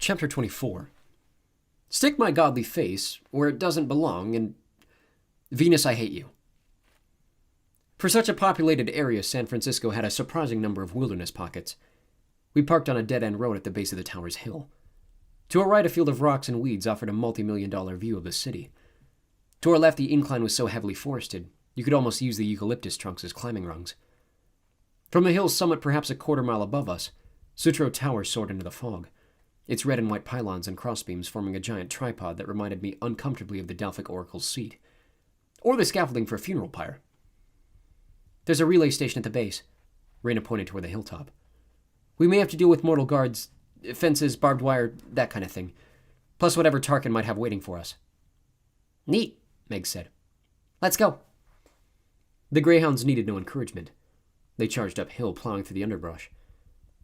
Chapter 24. Stick my godly face where it doesn't belong, and Venus, I hate you. For such a populated area, San Francisco had a surprising number of wilderness pockets. We parked on a dead-end road at the base of the tower's hill. To our right, a field of rocks and weeds offered a multi-million-dollar view of the city. To our left, the incline was so heavily forested, you could almost use the eucalyptus trunks as climbing rungs. From the hill's summit, perhaps a quarter-mile above us, Sutro Tower soared into the fog, its red and white pylons and crossbeams forming a giant tripod that reminded me uncomfortably of the Delphic Oracle's seat. Or the scaffolding for a funeral pyre. There's a relay station at the base. Raina pointed toward the hilltop. We may have to deal with mortal guards, fences, barbed wire, that kind of thing. Plus whatever Tarkin might have waiting for us. Neat, Meg said. Let's go. The greyhounds needed no encouragement. They charged uphill, plowing through the underbrush.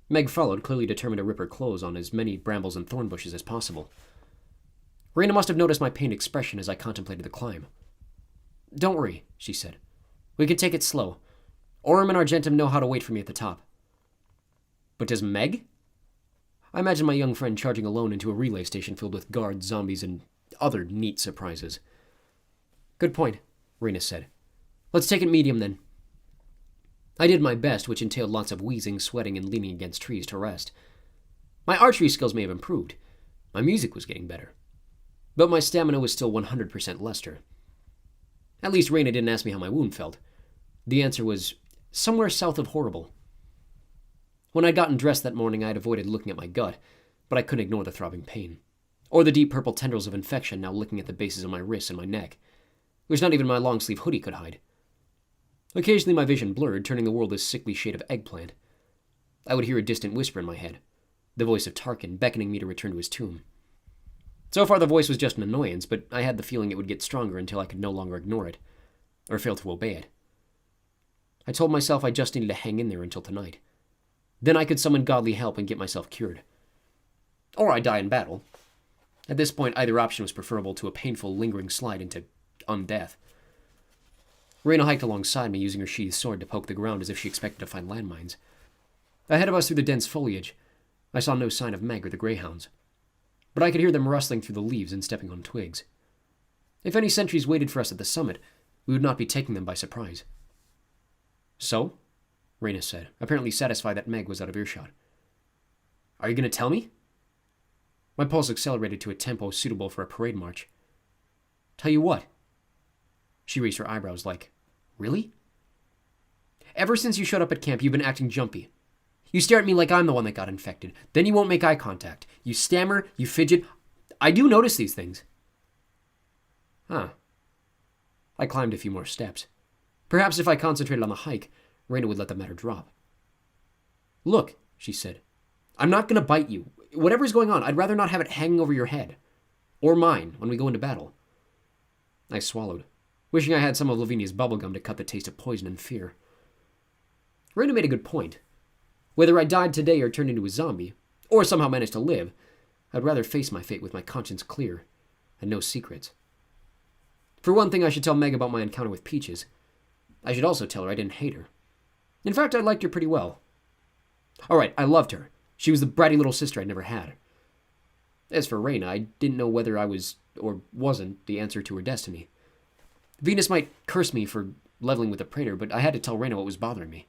Meg followed, clearly determined to rip her clothes on as many brambles and thorn bushes as possible. Raina must have noticed my pained expression as I contemplated the climb. Don't worry, she said. We can take it slow. Wirm and Argentum know how to wait for me at the top. But does Meg? I imagine my young friend charging alone into a relay station filled with guards, zombies, and other neat surprises. Good point, Raina said. Let's take it medium then. I did my best, which entailed lots of wheezing, sweating, and leaning against trees to rest. My archery skills may have improved. My music was getting better. But my stamina was still 100% luster. At least Raina didn't ask me how my wound felt. The answer was somewhere south of horrible. When I'd gotten dressed that morning, I had avoided looking at my gut, but I couldn't ignore the throbbing pain. Or the deep purple tendrils of infection now licking at the bases of my wrists and my neck, which not even my long-sleeve hoodie could hide. Occasionally my vision blurred, turning the world a sickly shade of eggplant. I would hear a distant whisper in my head, the voice of Tarkin beckoning me to return to his tomb. So far the voice was just an annoyance, but I had the feeling it would get stronger until I could no longer ignore it, or fail to obey it. I told myself I just needed to hang in there until tonight. Then I could summon godly help and get myself cured. Or I die in battle. At this point, either option was preferable to a painful, lingering slide into undeath. Raina hiked alongside me, using her sheathed sword to poke the ground as if she expected to find landmines. Ahead of us through the dense foliage, I saw no sign of Meg or the greyhounds, but I could hear them rustling through the leaves and stepping on twigs. If any sentries waited for us at the summit, we would not be taking them by surprise. So? Raina said, apparently satisfied that Meg was out of earshot. Are you going to tell me? My pulse accelerated to a tempo suitable for a parade march. Tell you what? She raised her eyebrows like, really? Ever since you showed up at camp, you've been acting jumpy. You stare at me like I'm the one that got infected. Then you won't make eye contact. You stammer, you fidget. I do notice these things. Huh. I climbed a few more steps. Perhaps if I concentrated on the hike, Raina would let the matter drop. Look, she said. I'm not going to bite you. Whatever's going on, I'd rather not have it hanging over your head. Or mine, when we go into battle. I swallowed, wishing I had some of Lavinia's bubblegum to cut the taste of poison and fear. Raina made a good point. Whether I died today or turned into a zombie, or somehow managed to live, I'd rather face my fate with my conscience clear, and no secrets. For one thing, I should tell Meg about my encounter with Peaches. I should also tell her I didn't hate her. In fact, I liked her pretty well. All right, I loved her. She was the bratty little sister I'd never had. As for Raina, I didn't know whether I was, or wasn't, the answer to her destiny. Venus might curse me for leveling with a praetor, but I had to tell Raina what was bothering me.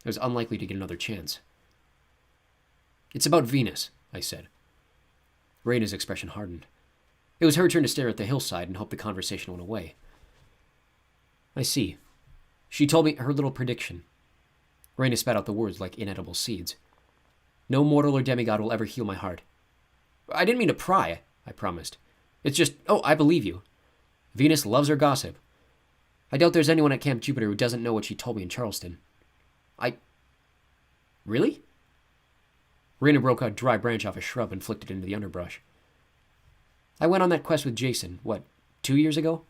I was unlikely to get another chance. It's about Venus, I said. Raina's expression hardened. It was her turn to stare at the hillside and hope the conversation went away. I see. She told me her little prediction. Raina spat out the words like inedible seeds. No mortal or demigod will ever heal my heart. I didn't mean to pry, I promised. It's just, I believe you. Venus loves her gossip. I doubt there's anyone at Camp Jupiter who doesn't know what she told me in Charleston. Really? Raina broke a dry branch off a shrub and flicked it into the underbrush. I went on that quest with Jason, 2 years ago?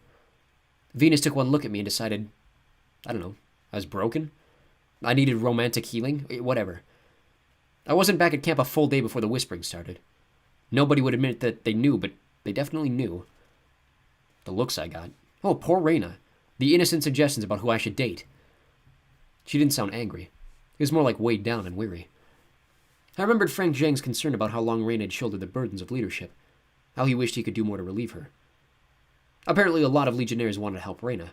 Venus took one look at me and decided, I was broken. I needed romantic healing, whatever. I wasn't back at camp a full day before the whispering started. Nobody would admit that they knew, but they definitely knew. The looks I got. Oh, poor Raina. The innocent suggestions about who I should date. She didn't sound angry. It was more like weighed down and weary. I remembered Frank Zhang's concern about how long Rain had shouldered the burdens of leadership, how he wished he could do more to relieve her. Apparently a lot of legionnaires wanted to help Reyna,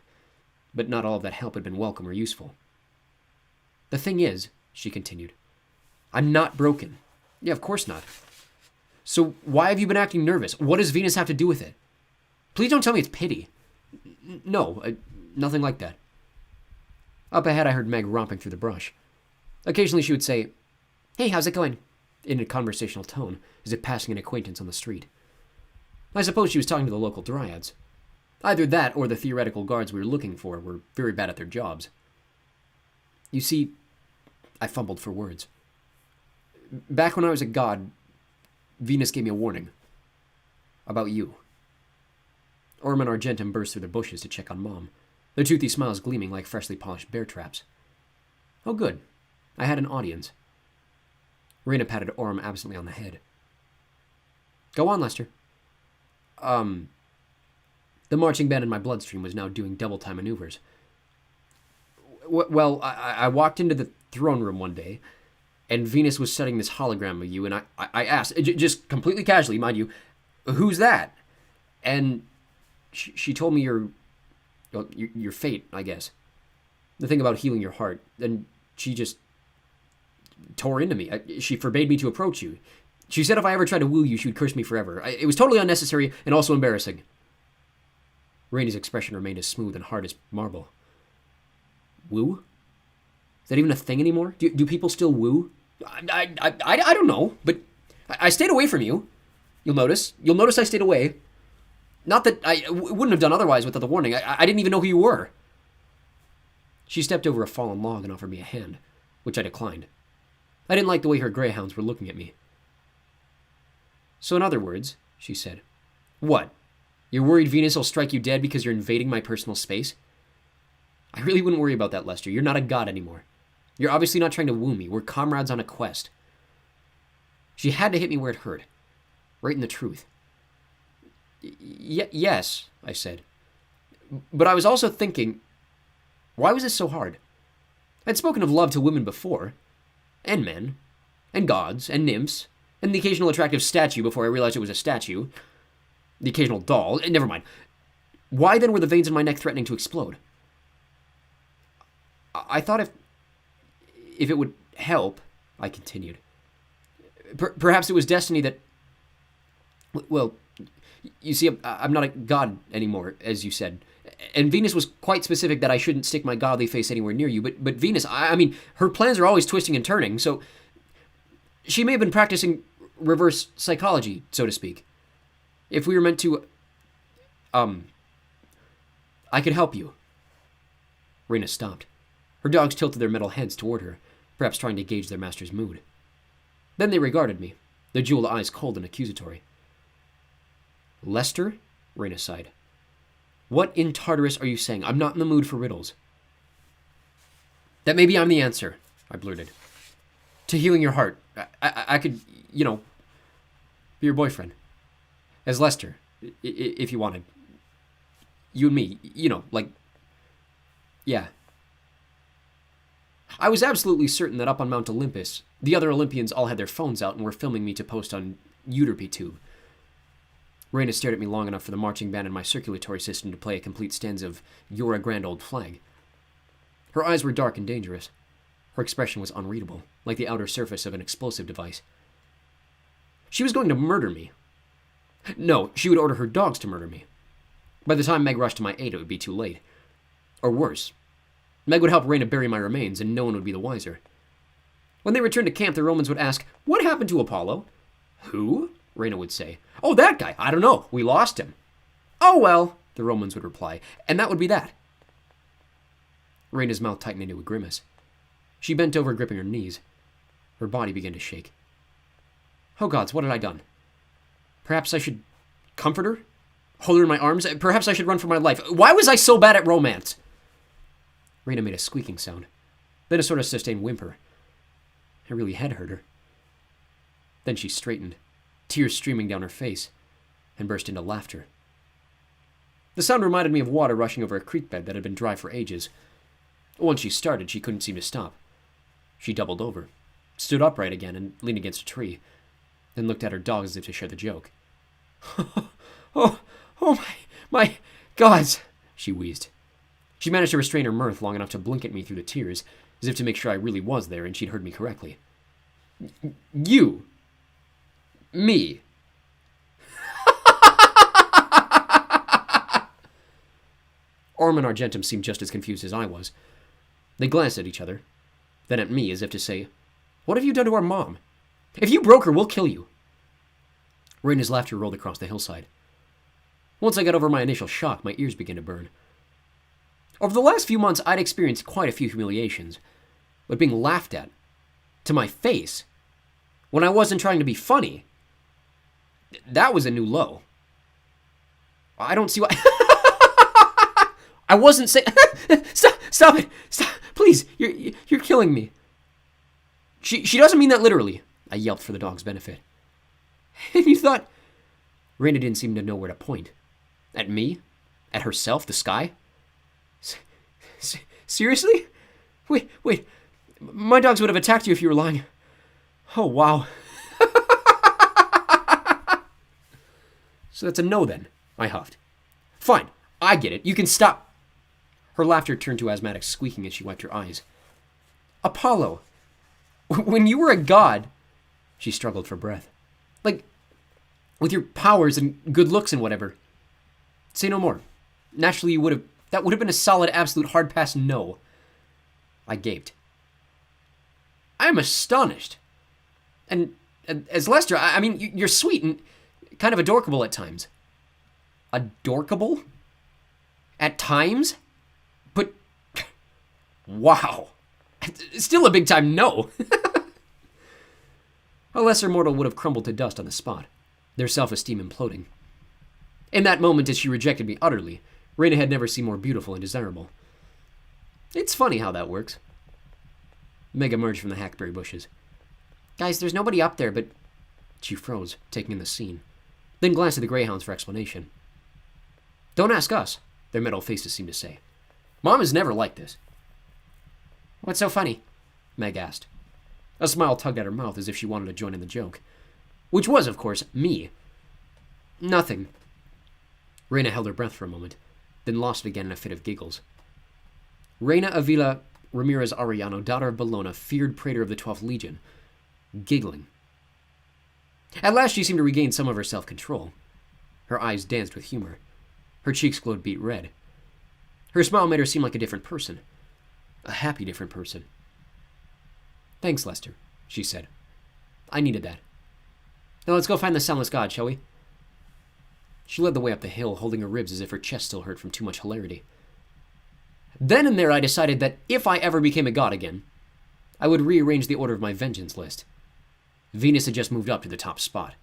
but not all of that help had been welcome or useful. The thing is, she continued, I'm not broken. Yeah, of course not. So why have you been acting nervous? What does Venus have to do with it? Please don't tell me it's pity. No, nothing like that. Up ahead, I heard Meg romping through the brush. Occasionally she would say, Hey, how's it going? In a conversational tone, as if passing an acquaintance on the street. I suppose she was talking to the local dryads. Either that or the theoretical guards we were looking for were very bad at their jobs. You see, I fumbled for words. Back when I was a god, Venus gave me a warning. About you. Orm and Argentum burst through the bushes to check on Mom, their toothy smiles gleaming like freshly polished bear traps. Oh good, I had an audience. Reyna patted Orm absently on the head. Go on, Lester. The marching band in my bloodstream was now doing double-time maneuvers. Well, I walked into the throne room one day, and Venus was setting this hologram of you, and I asked, just completely casually, mind you, who's that? And she told me your fate, I guess. The thing about healing your heart. And she just tore into me. She forbade me to approach you. She said if I ever tried to woo you, she would curse me forever. It was totally unnecessary and also embarrassing. Rainey's expression remained as smooth and hard as marble. Woo? Is that even a thing anymore? Do people still woo? I don't know, but I stayed away from you. You'll notice I stayed away. Not that I wouldn't have done otherwise without the warning. I didn't even know who you were. She stepped over a fallen log and offered me a hand, which I declined. I didn't like the way her greyhounds were looking at me. So in other words, she said, What? You're worried Venus will strike you dead because you're invading my personal space? I really wouldn't worry about that, Lester. You're not a god anymore. You're obviously not trying to woo me. We're comrades on a quest. She had to hit me where it hurt. Right in the truth. Yes, I said. But I was also thinking, why was this so hard? I'd spoken of love to women before. And men. And gods. And nymphs. And the occasional attractive statue before I realized it was a statue. The occasional doll. Never mind. Why then were the veins in my neck threatening to explode? I thought if it would help, I continued. Perhaps it was destiny that... Well, you see, I'm not a god anymore, as you said. And Venus was quite specific that I shouldn't stick my godly face anywhere near you. But Venus, I mean, her plans are always twisting and turning, so... She may have been practicing reverse psychology, so to speak. If we were meant to... I could help you. Reyna stopped. Her dogs tilted their metal heads toward her, perhaps trying to gauge their master's mood. Then they regarded me, their jeweled eyes cold and accusatory. Lester? Reyna sighed. What in Tartarus are you saying? I'm not in the mood for riddles. That maybe I'm the answer, I blurted. To healing your heart. I could, be your boyfriend. As Lester, if you wanted. You and me, yeah. I was absolutely certain that up on Mount Olympus, the other Olympians all had their phones out and were filming me to post on Utopia. Reyna stared at me long enough for the marching band in my circulatory system to play a complete stanza of You're a Grand Old Flag. Her eyes were dark and dangerous. Her expression was unreadable, like the outer surface of an explosive device. She was going to murder me. No, she would order her dogs to murder me. By the time Meg rushed to my aid, it would be too late. Or worse. Meg would help Reyna bury my remains, and no one would be the wiser. When they returned to camp, the Romans would ask, What happened to Apollo? Who? Reyna would say. Oh, that guy. I don't know. We lost him. Oh, well, the Romans would reply, and that would be that. Reyna's mouth tightened into a grimace. She bent over, gripping her knees. Her body began to shake. Oh, gods, what had I done? Perhaps I should comfort her? Hold her in my arms? Perhaps I should run for my life. Why was I so bad at romance? Reyna made a squeaking sound, then a sort of sustained whimper. It really had hurt her. Then she straightened, tears streaming down her face, and burst into laughter. The sound reminded me of water rushing over a creek bed that had been dry for ages. Once she started, she couldn't seem to stop. She doubled over, stood upright again and leaned against a tree, then looked at her dog as if to share the joke. Oh my gods, she wheezed. She managed to restrain her mirth long enough to blink at me through the tears, as if to make sure I really was there and she'd heard me correctly. You. Me. Orm and Argentum seemed just as confused as I was. They glanced at each other, then at me as if to say, "What have you done to our mom? If you broke her, we'll kill you." Raina's laughter rolled across the hillside. Once I got over my initial shock, my ears began to burn. Over the last few months, I'd experienced quite a few humiliations, but being laughed at, to my face, when I wasn't trying to be funny, that was a new low. I don't see why... I wasn't saying... Stop it! Stop! Please! You're killing me. She doesn't mean that literally, I yelped for the dog's benefit. And you thought... Raina didn't seem to know where to point. At me? At herself? The sky? Seriously? Wait. My dogs would have attacked you if you were lying. Oh, wow. So that's a no then, I huffed. Fine, I get it. You can stop. Her laughter turned to asthmatic squeaking as she wiped her eyes. Apollo, when you were a god... She struggled for breath. Like, with your powers and good looks and whatever. Say no more. Naturally, you would have... That would have been a solid, absolute, hard-pass no. I gaped. I am astonished. And as Lester, I mean, you're sweet and kind of adorkable at times. Adorkable? At times? But... Wow. Still a big-time no. A lesser mortal would have crumbled to dust on the spot, their self-esteem imploding. In that moment, as she rejected me utterly, Raina had never seemed more beautiful and desirable. It's funny how that works. Meg emerged from the hackberry bushes. Guys, there's nobody up there, but... She froze, taking in the scene, then glanced at the greyhounds for explanation. Don't ask us, their metal faces seemed to say. Mom is never like this. What's so funny? Meg asked. A smile tugged at her mouth as if she wanted to join in the joke. Which was, of course, me. Nothing. Raina held her breath for a moment, then lost it again in a fit of giggles. Reina Avila Ramirez Arellano, daughter of Bologna, feared praetor of the 12th Legion, giggling. At last she seemed to regain some of her self-control. Her eyes danced with humor. Her cheeks glowed beet red. Her smile made her seem like a different person. A happy different person. Thanks, Lester, she said. I needed that. Now let's go find the Soundless God, shall we? She led the way up the hill, holding her ribs as if her chest still hurt from too much hilarity. Then and there I decided that if I ever became a god again, I would rearrange the order of my vengeance list. Venus had just moved up to the top spot.